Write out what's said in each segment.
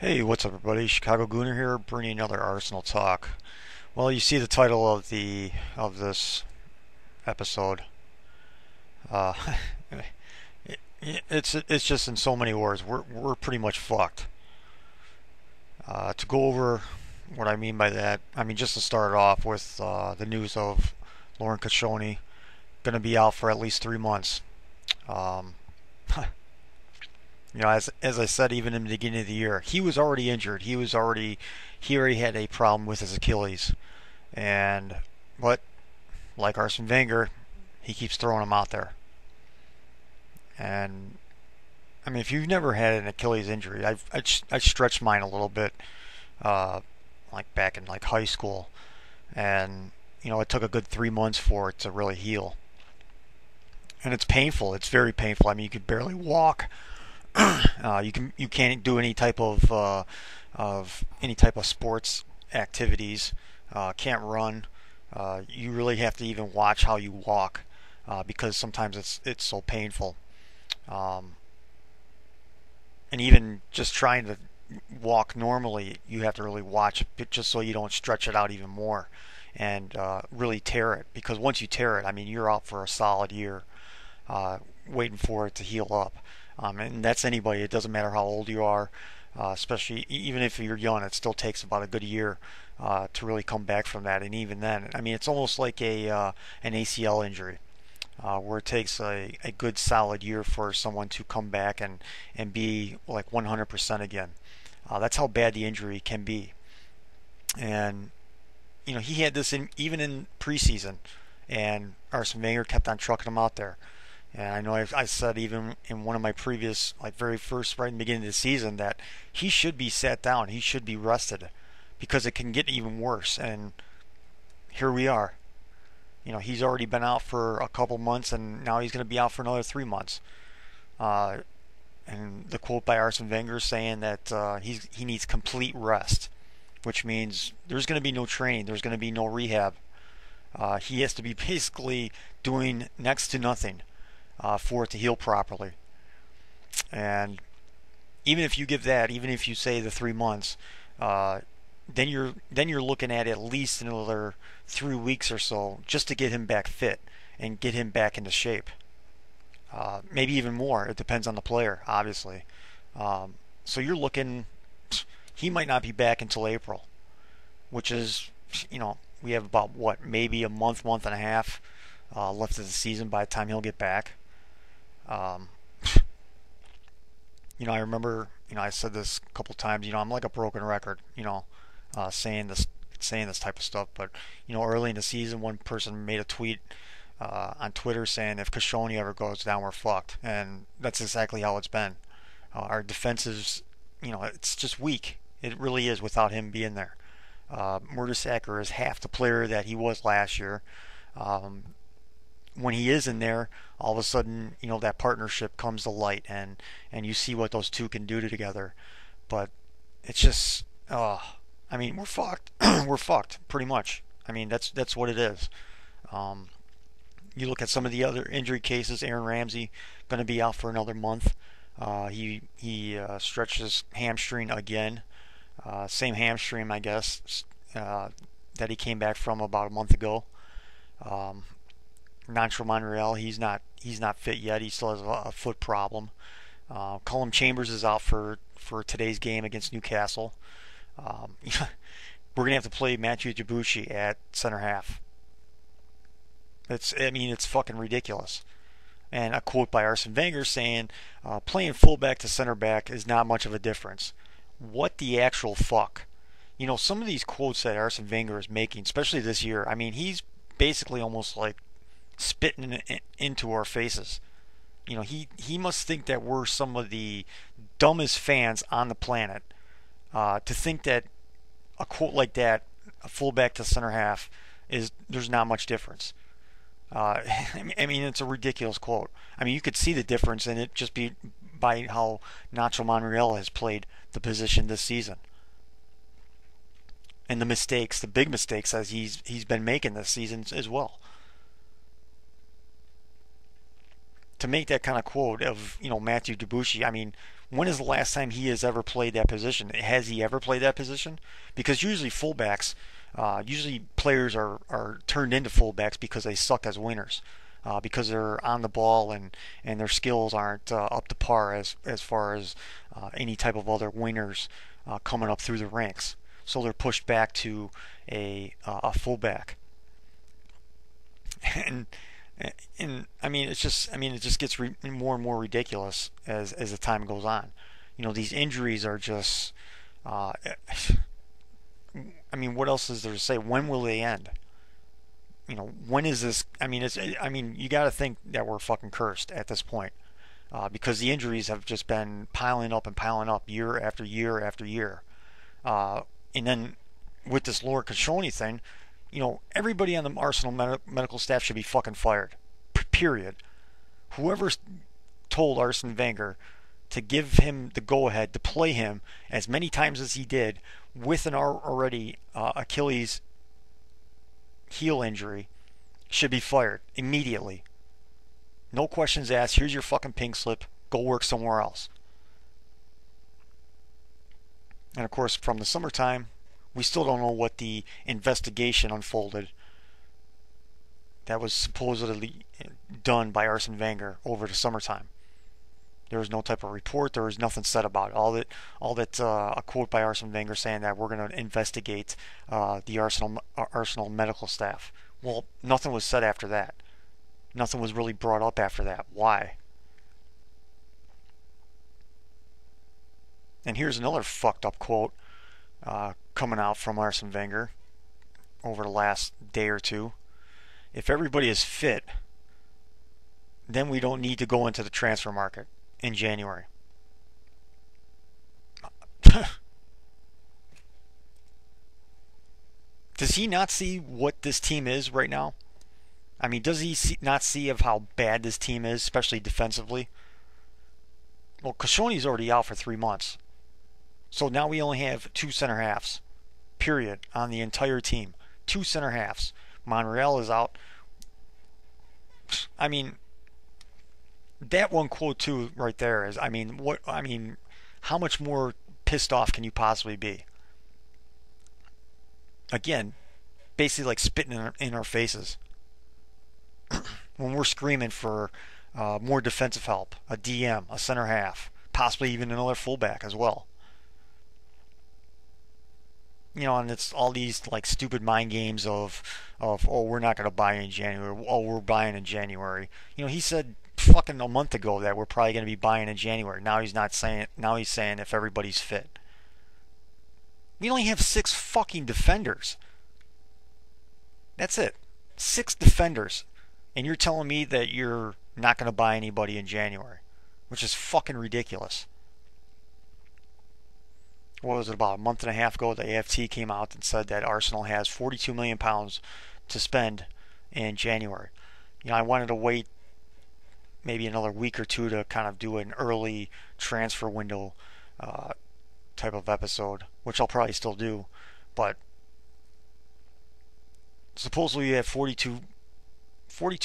Hey, what's up, everybody? Chicago Gooner here, bringing another Arsenal talk. Well, you see the title of this episode. Uh, it's just in so many words. We're pretty much fucked. To go over what I mean by that, I mean just to start off with the news of Lauren Koscielny going to be out for at least 3 months. Um, as I said, even in the beginning of the year, he was already injured. He already had a problem with his Achilles. And but like Arsene Wenger, he keeps throwing him out there. And I mean, if you've never had an Achilles injury, I stretched mine a little bit, uh, like back in like high school, and it took a good 3 months for it to really heal. And it's painful. It's very painful. I mean, you could barely walk. You can't do any type of sports activities. Can't run. You really have to even watch how you walk because sometimes it's so painful. Um, and even just trying to walk normally, you have to really watch it just so you don't stretch it out even more and really tear it. Because once you tear it, I mean, you're out for a solid year waiting for it to heal up. And that's anybody. It doesn't matter how old you are, especially even if you're young. It still takes about a good year to really come back from that. And even then, I mean, it's almost like an ACL injury, where it takes a good solid year for someone to come back and be like 100% again. That's how bad the injury can be. And he had this even in preseason, and Arsene Wenger kept on trucking him out there. And I know I said even in one of my previous, like very first, right in the beginning of the season, that he should be sat down. He should be rested because it can get even worse. And here we are. He's already been out for a couple months, and now he's going to be out for another 3 months. Uh, and the quote by Arsene Wenger saying that he needs complete rest, which means there's going to be no training, there's going to be no rehab. He has to be basically doing next to nothing for it to heal properly. And even if you give that, even if you say the 3 months, uh, then you're looking at least another 3 weeks or so just to get him back fit and get him back into shape. Maybe even more. It depends on the player, obviously. So you're looking, he might not be back until April, which is, we have about what, maybe a month and a half left of the season by the time he'll get back. Um, I remember, I said this a couple times. I'm like a broken record. Saying this type of stuff. But early in the season, one person made a tweet on Twitter saying if Koscielny ever goes down, we're fucked, and that's exactly how it's been. Our defense is, it's just weak. It really is without him being there. Mertesacker is half the player that he was last year. Um, when he is in there, all of a sudden, that partnership comes to light, and you see what those two can do together. But it's just, I mean, we're fucked. We're fucked, pretty much. I mean, that's what it is. Um, you look at some of the other injury cases. Aaron Ramsey going to be out for another month. He stretched his hamstring again. Same hamstring, I guess, that he came back from about a month ago. Um, Nacho Monreal, he's not fit yet. He still has a foot problem. Cullum Chambers is out for today's game against Newcastle. We're gonna have to play Matthew Debuchy at center half. I mean, it's fucking ridiculous. And a quote by Arsene Wenger saying, "Playing fullback to center back is not much of a difference." What the actual fuck? Some of these quotes that Arsene Wenger is making, especially this year. I mean, he's basically almost like spitting into our faces. He must think that we're some of the dumbest fans on the planet to think that a quote like that, a fullback to center half, there's not much difference. I mean, it's a ridiculous quote. I mean, you could see the difference in it just by how Nacho Monreal has played the position this season, and the big mistakes as he's been making this season as well. to make that kind of quote of, Matthew Debussy, I mean, when is the last time he has ever played that position? Has he ever played that position? Because usually fullbacks, usually players are turned into fullbacks because they suck as winners, because they're on the ball and their skills aren't up to par as far as any type of other winners coming up through the ranks. So they're pushed back to a fullback. And I mean, it just gets more and more ridiculous as the time goes on. These injuries are just. I mean, what else is there to say? When will they end? When is this? I mean, you got to think that we're fucking cursed at this point, because the injuries have just been piling up and piling up year after year after year, and then with this Laura Koscielny thing, everybody on the Arsenal medical staff should be fucking fired. Period. Whoever told Arsene Wenger to give him the go-ahead to play him as many times as he did with an already Achilles heel injury should be fired immediately. No questions asked. Here's your fucking pink slip. Go work somewhere else. And of course, from the summertime, we still don't know what the investigation unfolded that was supposedly done by Arsene Wenger over the summertime. There was no type of report. There was nothing said about it. All that a quote by Arsene Wenger saying that we're going to investigate the Arsenal medical staff. Well, nothing was said after that. Nothing was really brought up after that. Why? And here's another fucked up quote coming out from Arsene Wenger over the last day or two. If everybody is fit, then we don't need to go into the transfer market in January. Does he not see what this team is right now? I mean, does he not see of how bad this team is, especially defensively? Well, Koscielny's already out for 3 months. So now we only have 2 center halves, period, on the entire team. 2 center halves. Monreal is out. I mean, that one quote too right there is, how much more pissed off can you possibly be? Again, basically like spitting in our faces when we're screaming for more defensive help, a DM, a center half, possibly even another fullback as well. And it's all these like stupid mind games of oh, we're not going to buy in January. Oh, we're buying in January. He said fucking a month ago that we're probably going to be buying in January. Now he's not saying. Now he's saying if everybody's fit. We only have 6 fucking defenders. That's it. 6 defenders, and you're telling me that you're not going to buy anybody in January, which is fucking ridiculous. What was it, about a month and a half ago, the AFT came out and said that Arsenal has £42 million to spend in January. I wanted to wait maybe another week or two to kind of do an early transfer window type of episode, which I'll probably still do. But supposedly you have £42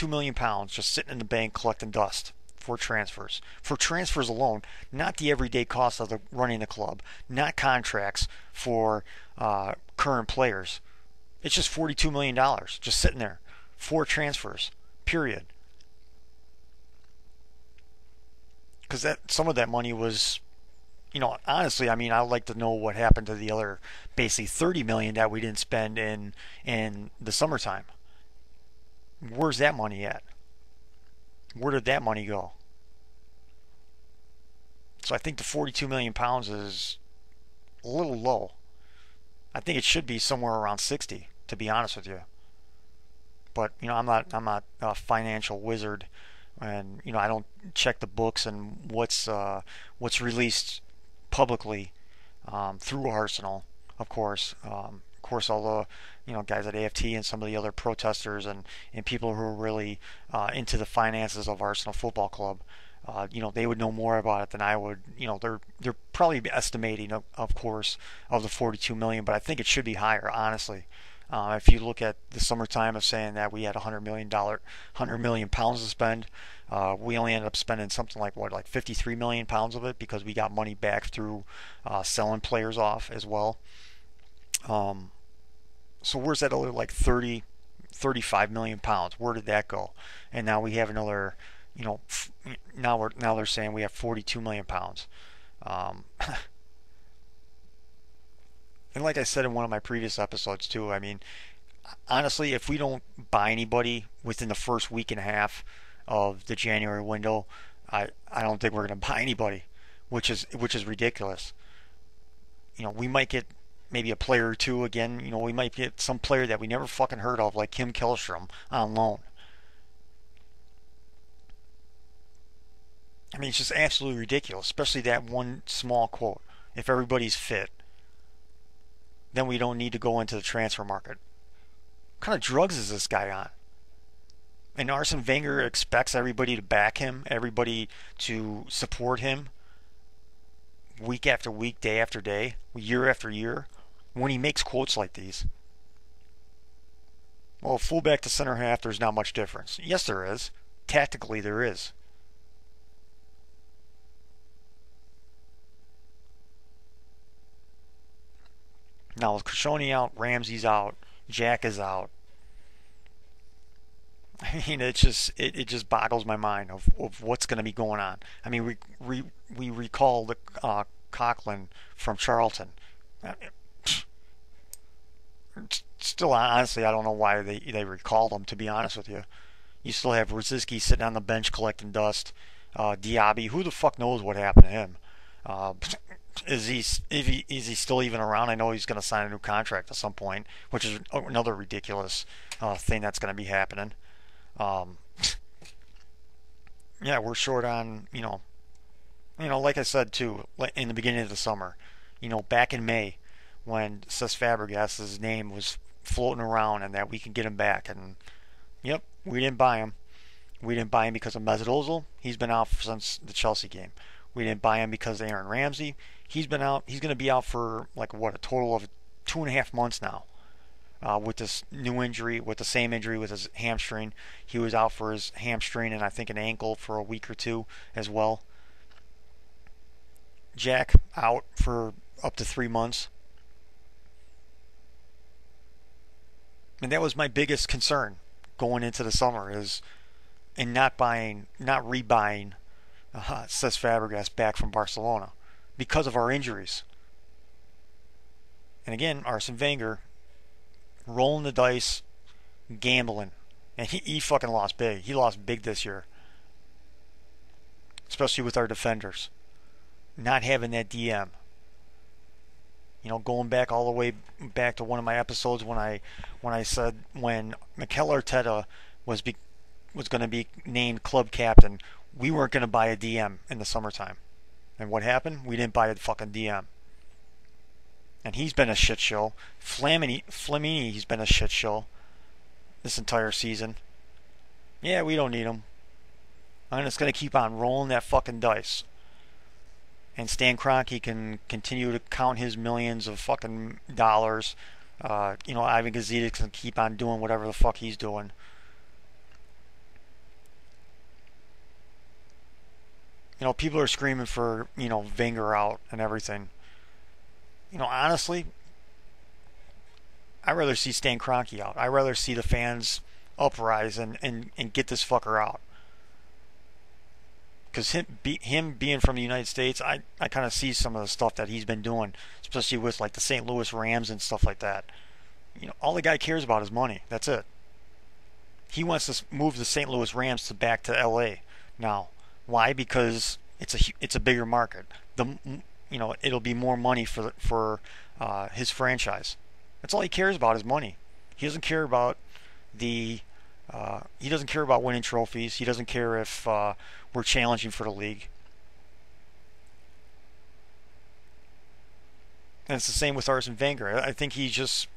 million just sitting in the bank collecting dust for transfers. For transfers alone, not the everyday cost of running the club, not contracts for current players. It's just $42 million just sitting there for transfers, period. Because some of that money was, honestly, I'd like to know what happened to the other basically $30 million that we didn't spend in the summertime. Where's that money at? Where did that money go? So I think the £42 million is a little low. I think it should be somewhere around 60, to be honest with you. But I'm not a financial wizard, and I don't check the books and what's released publicly through Arsenal, of course. All the guys at AFT and some of the other protesters and people who are really into the finances of Arsenal Football Club, they would know more about it than I would. They're probably estimating, of course, of the 42 million, but I think it should be higher, honestly. If you look at the summertime of saying that we had £100 million to spend, We only ended up spending something like what, like 53 million pounds of it because we got money back through selling players off as well. Um, so where's that other like 30, 35 million pounds? Where did that go? And now we have another, you know, now they're saying we have 42 million pounds. Um, and like I said in one of my previous episodes too, I mean, honestly, if we don't buy anybody within the first week and a half of the January window, I don't think we're going to buy anybody, which is ridiculous. You know, we might get maybe a player or two again. You know, we might get some player that we never fucking heard of, like Kim Killstrom on loan. I mean, it's just absolutely ridiculous, especially that one small quote. If everybody's fit, then we don't need to go into the transfer market. What kind of drugs is this guy on? And Arsene Wenger expects everybody to back him, everybody to support him week after week, day after day, year after year, when he makes quotes like these. Well, fullback to center half, there's not much difference. Yes, there is. Tactically, there is. Now, with Koscielny out, Ramsey's out, Jack is out. I mean, it just boggles my mind of what's going to be going on. I mean, we recall the Coughlin from Charlton. Still, honestly, I don't know why they recalled him. To be honest with you, you still have Rosicky sitting on the bench collecting dust. Diaby, who the fuck knows what happened to him? Uh, is he still even around? I know he's going to sign a new contract at some point, which is another ridiculous thing that's going to be happening. Um, yeah, we're short on, like I said too, in the beginning of the summer, back in May, when Cesc Fabregas's name was floating around and that we can get him back, and yep, we didn't buy him. We didn't buy him because of Mesut Ozil. He's been out since the Chelsea game. We didn't buy him because of Aaron Ramsey. He's been out. He's going to be out for like what, a total of 2.5 months now. With this new injury, with the same injury with his hamstring. He was out for his hamstring and I think an ankle for a week or two as well. Jack out for up to 3 months. And that was my biggest concern going into the summer, is in not rebuying Cesc Fabregas back from Barcelona because of our injuries. And again, Arsene Wenger rolling the dice, gambling, and he fucking lost big. He lost big this year, especially with our defenders not having that DM. Going back all the way back to one of my episodes when I said when Mikel Arteta was going to be named club captain, we weren't going to buy a DM in the summertime. And what happened? We didn't buy a fucking DM. And he's been a shit show. Flamini, he's been a shit show this entire season. Yeah, we don't need him. I'm just going to keep on rolling that fucking dice. And Stan Kroenke can continue to count his millions of fucking dollars. Ivan Gazidis can keep on doing whatever the fuck he's doing. People are screaming for, Wenger out and everything. Honestly, I'd rather see Stan Kroenke out. I'd rather see the fans uprise and get this fucker out. Because him being from the United States, I kind of see some of the stuff that he's been doing, especially with like the St. Louis Rams and stuff like that. All the guy cares about is money. That's it. He wants to move the St. Louis Rams back to L.A. now. Why? Because it's a bigger market. It'll be more money for his franchise. That's all he cares about is money. He doesn't care about he doesn't care about winning trophies. He doesn't care if we're challenging for the league. And it's the same with Arsene Wenger. I think he's just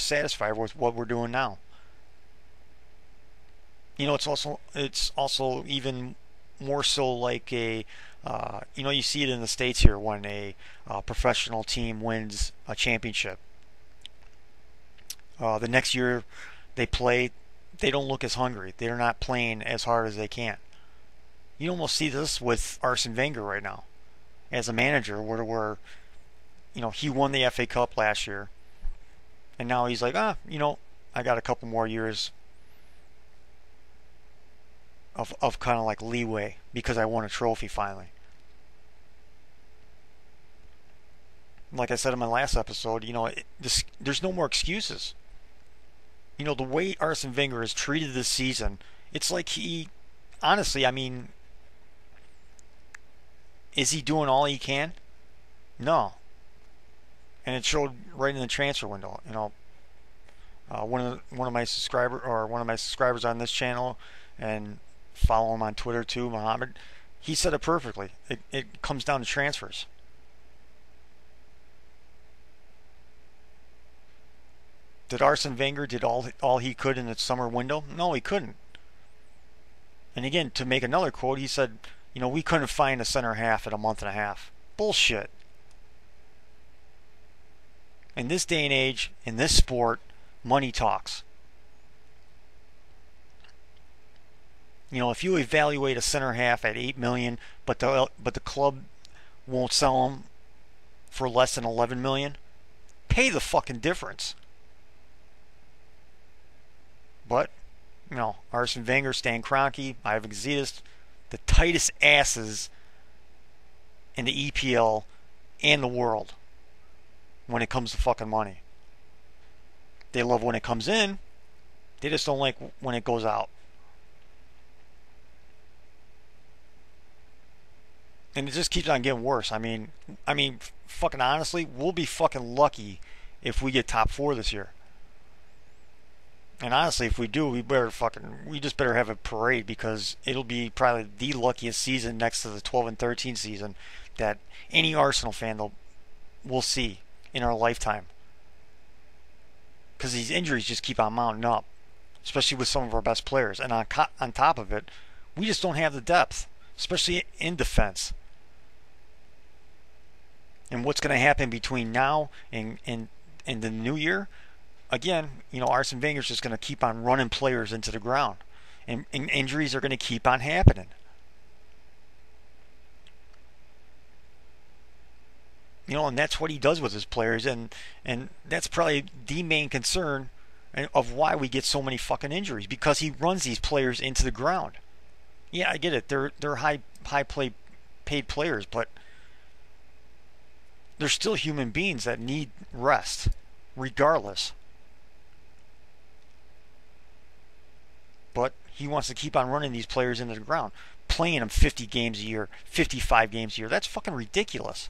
satisfied with what we're doing now. It's also even more so like a you see it in the States here when a professional team wins a championship. The next year they play, they don't look as hungry. They're not playing as hard as they can. You almost see this with Arsene Wenger right now as a manager, where he won the FA Cup last year, and now he's like, I got a couple more years of kind of like leeway because I won a trophy finally. Like I said in my last episode, there's no more excuses. The way Arsene Wenger has treated this season, it's like honestly, is he doing all he can? No. And it showed right in the transfer window. One of my subscribers on this channel, and follow him on Twitter too, Muhammad, he said it perfectly. It comes down to transfers. Did Arsene Wenger did all he could in the summer window? No, he couldn't. And again, to make another quote, he said, we couldn't find a center half in a month and a half. Bullshit. In this day and age, in this sport, money talks. If you evaluate a center half at $8 million, but the club won't sell him for less than $11 million, pay the fucking difference. But, Arsene Wenger, Stan Kroenke, Ivan Gazidis, the tightest asses in the EPL and the world when it comes to fucking money. They love when it comes in. They just don't like when it goes out. And it just keeps on getting worse. Fucking honestly, we'll be fucking lucky if we get top 4 this year. And honestly, if we do, we just better have a parade, because it'll be probably the luckiest season next to the 12 and 13 season that any Arsenal fan will see in our lifetime. Because these injuries just keep on mounting up, especially with some of our best players. And on top of it, we just don't have the depth, especially in defense. And what's going to happen between now and the new year? Again, Arsene Wenger's just going to keep on running players into the ground. And injuries are going to keep on happening. And that's what he does with his players. And that's probably the main concern of why we get so many fucking injuries. Because he runs these players into the ground. Yeah, I get it. They're high paid players, but they're still human beings that need rest, regardless. But he wants to keep on running these players into the ground, playing them 50 games a year, 55 games a year. That's fucking ridiculous.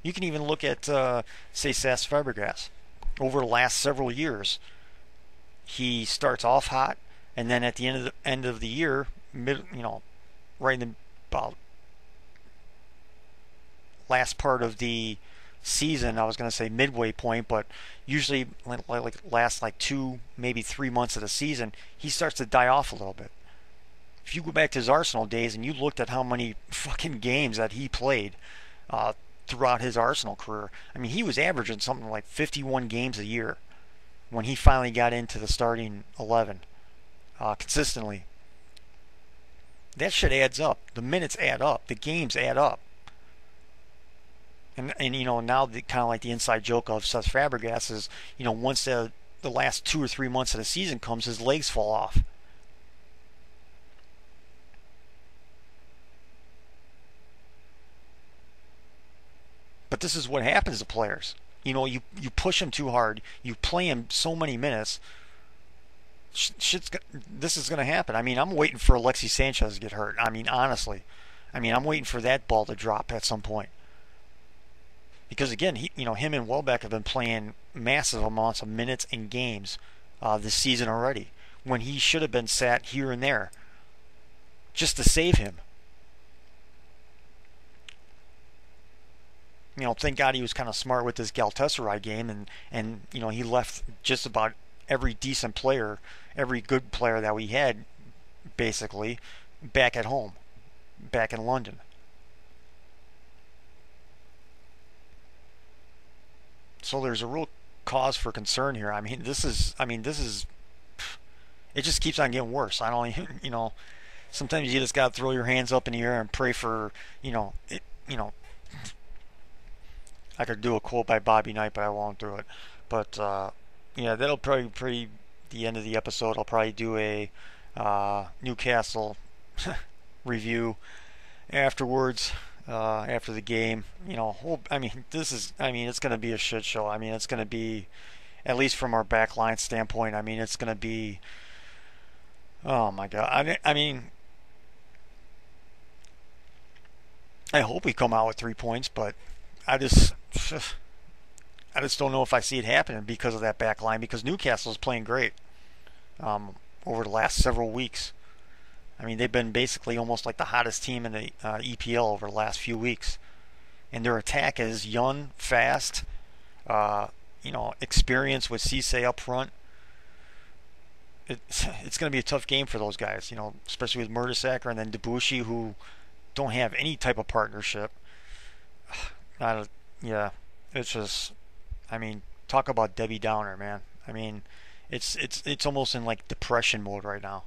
You can even look at, say, Cesc Fabregas. Over the last several years, he starts off hot, and then at the end of the year, right in the about last part of the season, I was going to say midway point, but usually like last 2, maybe 3 months of the season, he starts to die off a little bit. If you go back to his Arsenal days and you looked at how many fucking games that he played throughout his Arsenal career, he was averaging something like 51 games a year when he finally got into the starting 11 consistently. That shit adds up. The minutes add up. The games add up. And now kind of like the inside joke of Cesc Fabregas is, once the last 2 or 3 months of the season comes, his legs fall off. But this is what happens to players. You push them too hard. You play them so many minutes. This is going to happen. I'm waiting for Alexis Sanchez to get hurt. Honestly. I'm waiting for that ball to drop at some point. Because again, him and Welbeck have been playing massive amounts of minutes and games this season already, when he should have been sat here and there just to save him. Thank God he was kind of smart with this Galatasaray game, and he left just about every decent player, every good player that we had, basically, back at home, back in London. So there's a real cause for concern here. This is, it just keeps on getting worse. I don't even, sometimes you just gotta throw your hands up in the air and pray for, it, I could do a quote by Bobby Knight, but I won't do it. But yeah, that'll probably the end of the episode. I'll probably do a Newcastle review afterwards. After the game, it's going to be a shit show. I mean, it's going to be, at least from our backline standpoint. I mean, it's going to be, oh my god. I hope we come out with 3 points, but I just, I just don't know if I see it happening because of that back line. Because Newcastle is playing great over the last several weeks. I mean, they've been basically almost like the hottest team in the EPL over the last few weeks, and their attack is young, fast, experience with Cisse up front. It's going to be a tough game for those guys, especially with Mertesacker and then Debussy, who don't have any type of partnership. Yeah, it's just, talk about Debbie Downer, man. It's almost in like depression mode right now.